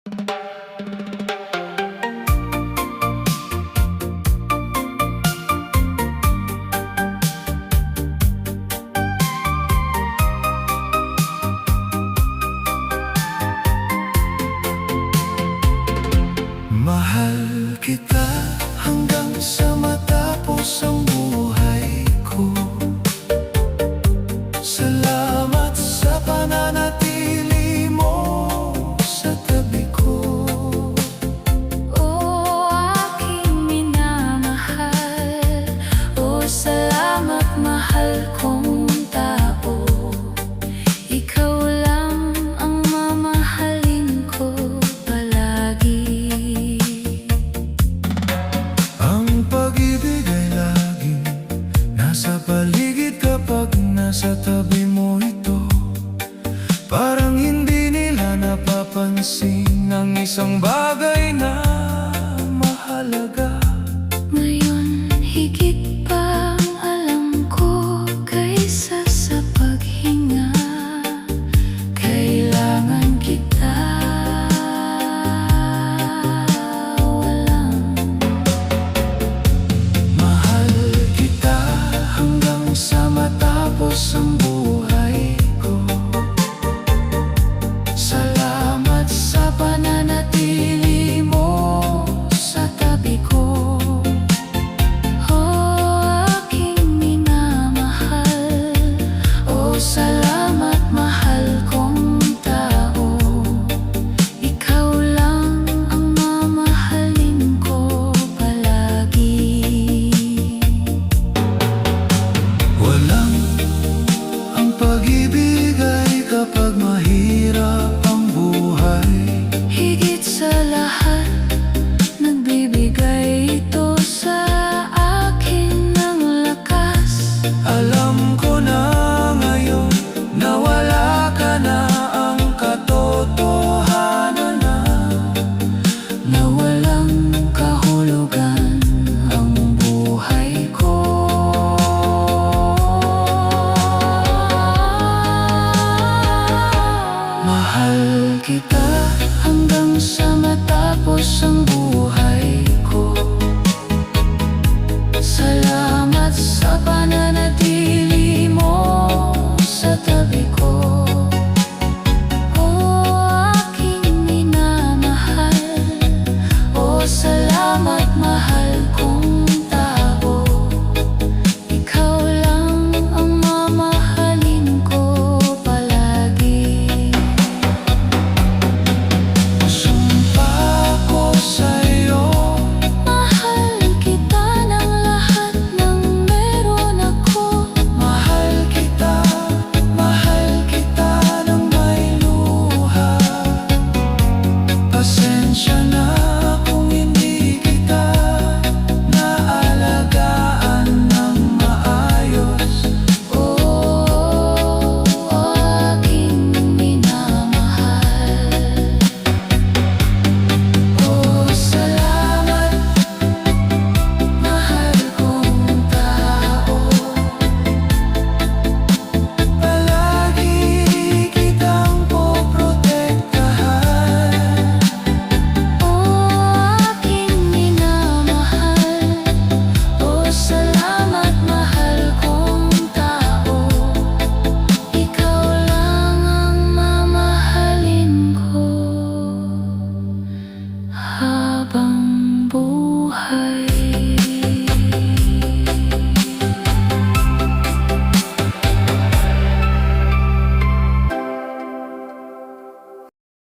Mahal kita hanggang sa matapos ang buhay ko. Salamat sa pananatili mo sa tabi ko. O aking minamahal, o salamat mahal kong tao. Ikaw lang ang mamahalin ko palagi. Ang pag-ibig ay laging nasa paligid kapag nasa tabi mo ito. Parang hindi nila napapansin ang isang bagay na mahalaga. Ngayon higit pa ang alam ko kaysa sa paghinga. Kailangan kita, walang Mahal kita hanggang sa matapos ang buhay ko. Salamat sa pananatili mo sa tabi ko. o aking minamahal, o salamat mahal kong tao. Ikaw lang ang mamahalin ko palagi. Walang ang pag-ibig ay kapag mahirap ang buhay. Higit sa lahat, nagbibigay ito sa akin ng lakas. Alam ko na ngayon na wala ka na, ang katotohanan Na walang kahulugan ang buhay ko. Mahal kita hanggang sa matapos ang buhay ko. Salamat sa pananatili